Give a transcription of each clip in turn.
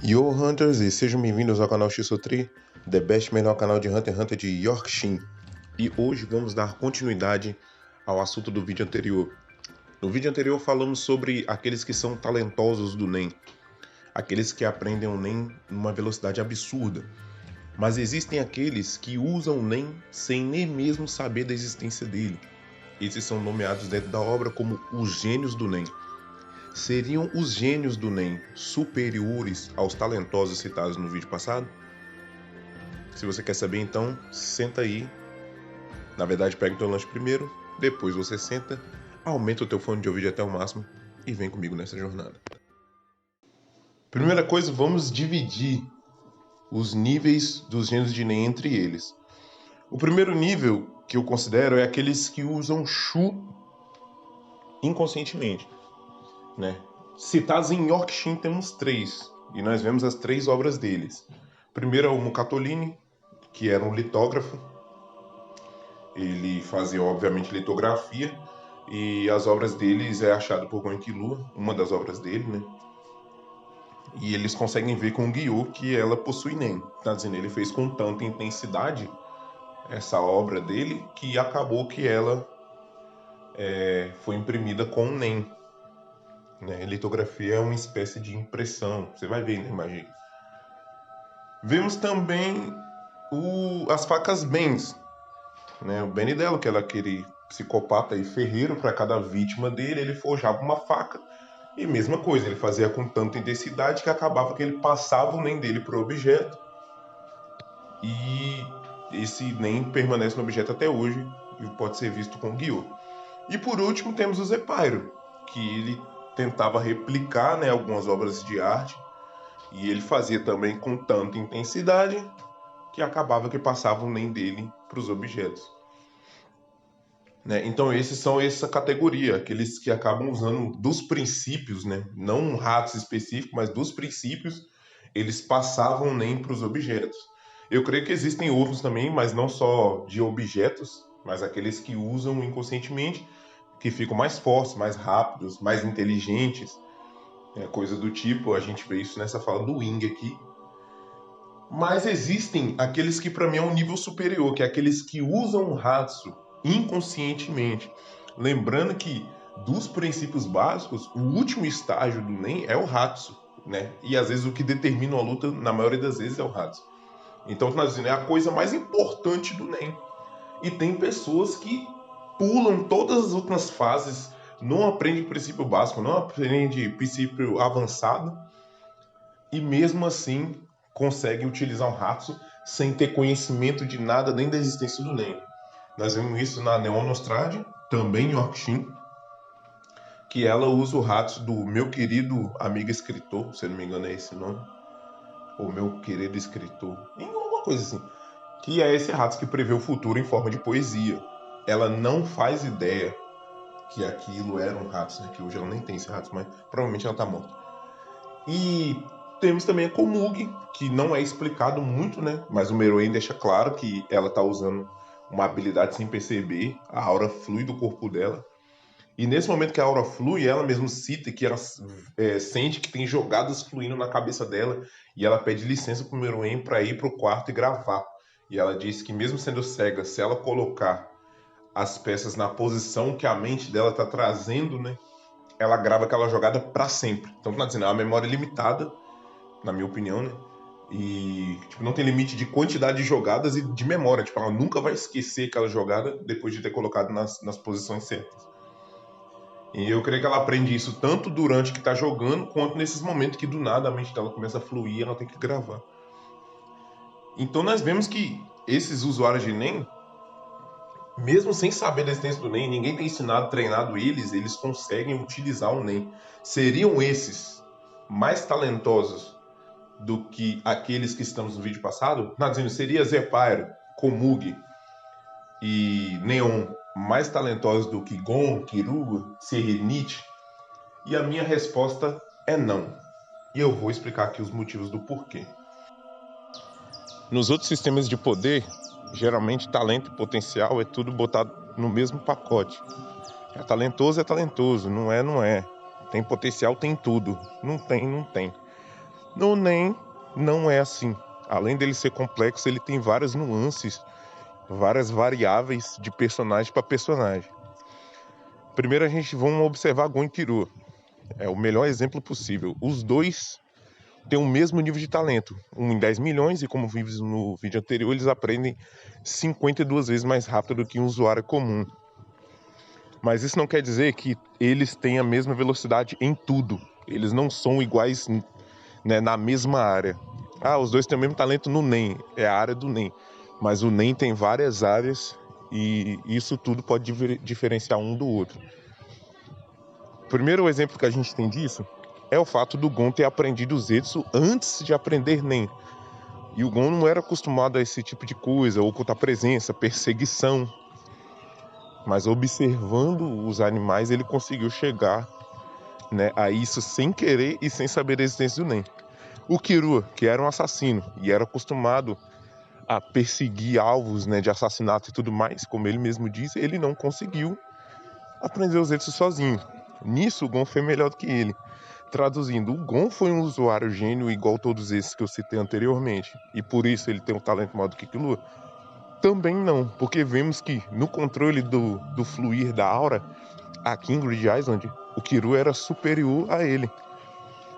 Yo Hunters, e sejam bem-vindos ao canal Xotri, the best melhor canal de Hunter x Hunter de Yorkshire. E hoje vamos dar continuidade ao assunto do vídeo anterior. No vídeo anterior falamos sobre aqueles que são talentosos do NEM, aqueles que aprendem o NEM numa velocidade absurda. Mas existem aqueles que usam o NEM sem nem mesmo saber da existência dele. Esses são nomeados dentro da obra como os gênios do NEM. Seriam os gênios do NEM superiores aos talentosos citados no vídeo passado? Se você quer saber, então, senta aí. Na verdade, pega o teu lanche primeiro, depois você senta, aumenta o teu fone de ouvido até o máximo e vem comigo nessa jornada. Primeira coisa, vamos dividir os níveis dos gênios de NEM entre eles. O primeiro nível que eu considero é aqueles que usam Shu inconscientemente, né? Citados em Yorkshire temos 3, e nós vemos as 3 obras deles. Primeiro é o Mukatolini, que era um litógrafo. Ele fazia, obviamente, litografia, e as obras deles é achado por Goenkilu, uma das obras dele, né? E eles conseguem ver com o Guiô que ela possui NEM. Tá dizendo, ele fez com tanta intensidade essa obra dele que acabou que ela foi imprimida com NEM. Né? Litografia é uma espécie de impressão, você vai ver na imagem. Vemos também as facas Bens, né? O Benidelo, que era aquele psicopata e ferreiro, para cada vítima dele, ele forjava uma faca. E mesma coisa, ele fazia com tanta intensidade que acabava que ele passava o NEM dele para o objeto. E esse NEM permanece no objeto até hoje e pode ser visto com Guiô. E por último temos o Zepyro, que ele tentava replicar, né, algumas obras de arte. E ele fazia também com tanta intensidade que acabava que passava o NEM dele para os objetos. Né? Então esses são essa categoria, aqueles que acabam usando dos princípios, né? Não um ratos específico, mas dos princípios, eles passavam NEM para os objetos. Eu creio que existem outros também, mas não só de objetos, mas aqueles que usam inconscientemente, que ficam mais fortes, mais rápidos, mais inteligentes, coisa do tipo. A gente vê isso nessa fala do Wing aqui. Mas existem aqueles que para mim é um nível superior, que é aqueles que usam o Hatsu inconscientemente. Lembrando que dos princípios básicos, o último estágio do NEM é o Hatsu, né? E às vezes o que determina a luta, na maioria das vezes, é o Hatsu. Então, nós dizendo, é a coisa mais importante do NEM. E tem pessoas que pulam todas as outras fases, não aprende princípio básico, não aprende princípio avançado, e mesmo assim conseguem utilizar um Hatsu sem ter conhecimento de nada, nem da existência do NEM. Nós vemos isso na Neon Nostrade, também em Yorkshire, que ela usa o Hatsu do meu querido amigo escritor, se não me engano é esse nome, ou meu querido escritor, em alguma coisa assim, que é esse Hatsu que prevê o futuro em forma de poesia. Ela não faz ideia que aquilo era um Hatsu, né? Que hoje ela nem tem esse Hatsu, mas provavelmente ela tá morta. E temos também a Komugi, que não é explicado muito, né? Mas o Meruem deixa claro que ela tá usando uma habilidade sem perceber, a aura flui do corpo dela. E nesse momento que a aura flui, ela mesmo cita que ela sente que tem jogadas fluindo na cabeça dela, e ela pede licença pro Meruem para ir pro quarto e gravar. E ela diz que mesmo sendo cega, se ela colocar as peças na posição que a mente dela tá trazendo, né? Ela grava aquela jogada para sempre. Então, tá dizendo, é uma memória limitada, na minha opinião, né? E tipo, não tem limite de quantidade de jogadas e de memória. Tipo, ela nunca vai esquecer aquela jogada depois de ter colocado nas posições certas. E eu creio que ela aprende isso tanto durante que tá jogando, quanto nesses momentos que do nada a mente dela começa a fluir e ela tem que gravar. Então nós vemos que esses usuários de NEM, mesmo sem saber da existência do NEM, ninguém tem ensinado, treinado eles conseguem utilizar o NEM. Seriam esses mais talentosos do que aqueles que estamos no vídeo passado? Tá dizendo, seria Zepyro, Komugi e Neon mais talentosos do que Gon, Kiruga, Serenity? E a minha resposta é não. E eu vou explicar aqui os motivos do porquê. Nos outros sistemas de poder, geralmente talento e potencial é tudo botado no mesmo pacote. É talentoso, não é, não é. Tem potencial, tem tudo. Não tem, não tem. No NEM não é assim. Além dele ser complexo, ele tem várias nuances, várias variáveis de personagem para personagem. Primeiro a gente vamos observar Gon e Killua. É o melhor exemplo possível. Os dois têm o mesmo nível de talento. Um em 10 milhões e, como vimos no vídeo anterior, eles aprendem 52 vezes mais rápido do que um usuário comum. Mas isso não quer dizer que eles têm a mesma velocidade em tudo. Eles não são iguais, né, na mesma área. Os dois têm o mesmo talento no NEM, é a área do NEM. Mas o NEM tem várias áreas e isso tudo pode diferenciar um do outro. O primeiro exemplo que a gente tem disso é o fato do Gon ter aprendido o Zetsu antes de aprender NEM. E o Gon não era acostumado a esse tipo de coisa, ocultar presença, perseguição. Mas observando os animais, ele conseguiu chegar, né, a isso sem querer e sem saber da existência do NEM. O Killua, que era um assassino e era acostumado a perseguir alvos, né, de assassinato e tudo mais, como ele mesmo disse, ele não conseguiu aprender os Zetsu sozinho. Nisso, o Gon foi melhor do que ele. Traduzindo, o Gon foi um usuário gênio igual todos esses que eu citei anteriormente, e por isso ele tem um talento maior do que Killua? Também não, porque vemos que no controle do fluir da aura, aqui em Grid Island, o Killua era superior a ele.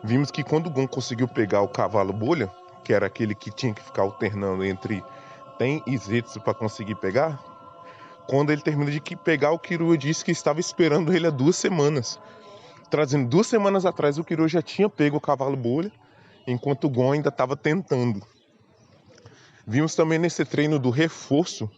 Vimos que quando o Gon conseguiu pegar o cavalo bolha, que era aquele que tinha que ficar alternando entre Ten e Zetsu para conseguir pegar, quando ele termina de pegar, o Killua disse que estava esperando ele há 2 semanas. Trazendo 2 semanas atrás, o Killua já tinha pego o cavalo bolha, enquanto o Gon ainda estava tentando. Vimos também nesse treino do reforço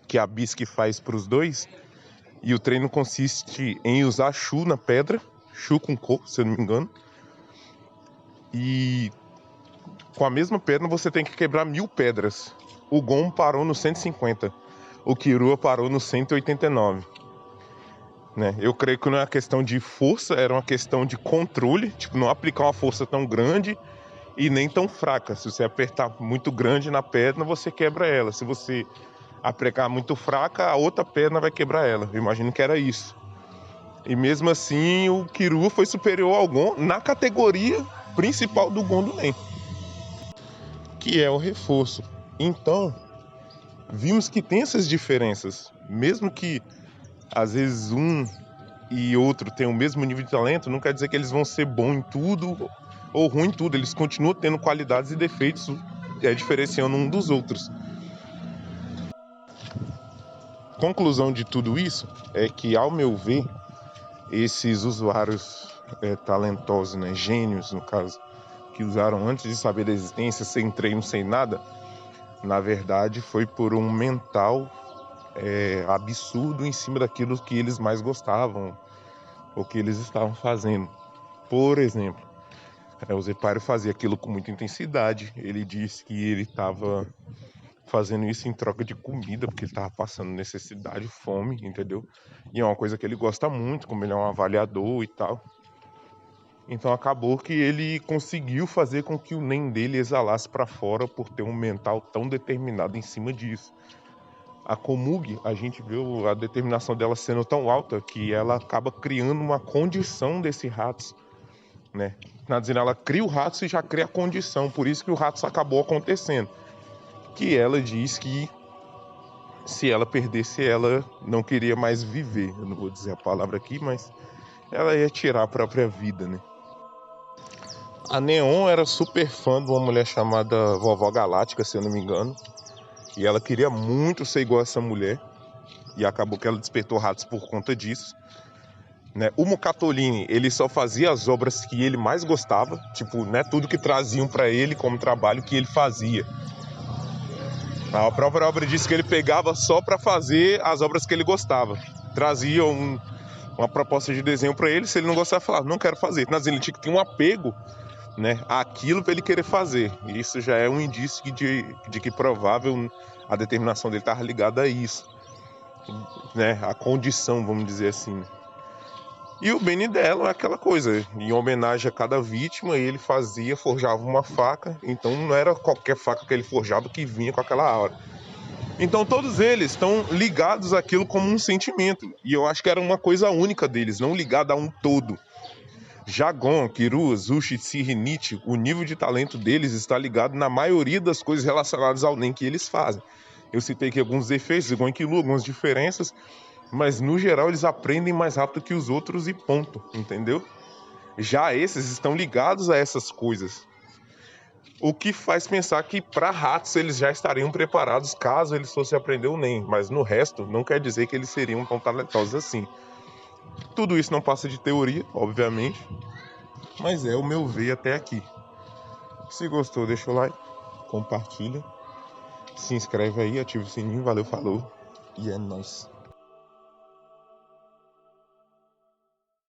que a Bisque faz para os dois, e o treino consiste em usar Shu na pedra, Shu com Ko, se eu não me engano, e com a mesma pedra você tem que quebrar 1000 pedras. O Gon parou no 150, o Killua parou no 189. Né? Eu creio que não é uma questão de força, era uma questão de controle, tipo, não aplicar uma força tão grande e nem tão fraca. Se você apertar muito grande na perna, você quebra ela. Se você aplicar muito fraca, a outra perna vai quebrar ela. Eu imagino que era isso. E mesmo assim, o Killua foi superior ao Gon na categoria principal do Gon do NEM, que é o reforço. Então, vimos que tem essas diferenças. Mesmo que às vezes um e outro tem o mesmo nível de talento, não quer dizer que eles vão ser bons em tudo ou ruim em tudo. Eles continuam tendo qualidades e defeitos, diferenciando um dos outros. Conclusão de tudo isso é que, ao meu ver, esses usuários talentosos, né, gênios no caso, que usaram antes de saber da existência, sem treino, sem nada, na verdade foi por um mental absurdo em cima daquilo que eles mais gostavam, o que eles estavam fazendo. Por exemplo, o Zephyro fazia aquilo com muita intensidade. Ele disse que ele estava fazendo isso em troca de comida, porque ele estava passando necessidade, fome, entendeu? E é uma coisa que ele gosta muito, como ele é um avaliador e tal. Então acabou que ele conseguiu fazer com que o NEM dele exalasse para fora por ter um mental tão determinado em cima disso. A Komugi, a gente viu a determinação dela sendo tão alta que ela acaba criando uma condição desse Hatsu, né? Ela cria o Hatsu e já cria a condição, por isso que o Hatsu acabou acontecendo. Que ela diz que se ela perdesse, ela não queria mais viver. Eu não vou dizer a palavra aqui, mas ela ia tirar a própria vida, né? A Neon era super fã de uma mulher chamada Vovó Galáctica, se eu não me engano. E ela queria muito ser igual a essa mulher. E acabou que ela despertou Hatsu por conta disso. Né? O Mokatolini, ele só fazia as obras que ele mais gostava. Tipo, né, tudo que traziam pra ele como trabalho que ele fazia. A própria obra disse que ele pegava só pra fazer as obras que ele gostava. Trazia uma proposta de desenho pra ele, se ele não gostava, falava, não quero fazer. Mas ele tinha que ter um apego, né, àquilo pra ele querer fazer. E isso já é um indício de que provável a determinação dele estava ligada a isso, né, a condição, vamos dizer assim. E o Benidelo é aquela coisa, em homenagem a cada vítima, ele forjava uma faca, então não era qualquer faca que ele forjava que vinha com aquela aura. Então todos eles estão ligados àquilo como um sentimento, e eu acho que era uma coisa única deles, não ligada a um todo. Jagon, Kiru, Zushi, Tsuhi, Nietzsche, o nível de talento deles está ligado na maioria das coisas relacionadas ao Nen que eles fazem. Eu citei aqui alguns defeitos, igual em Killua, algumas diferenças, mas no geral eles aprendem mais rápido que os outros e ponto, entendeu? Já esses estão ligados a essas coisas. O que faz pensar que para Hatsu eles já estariam preparados caso eles fossem aprender o Nen, mas no resto não quer dizer que eles seriam tão talentosos assim. Tudo isso não passa de teoria, obviamente, mas é o meu ver até aqui. Se gostou, deixa o like, compartilha, se inscreve aí, ativa o sininho, valeu, falou e é nóis.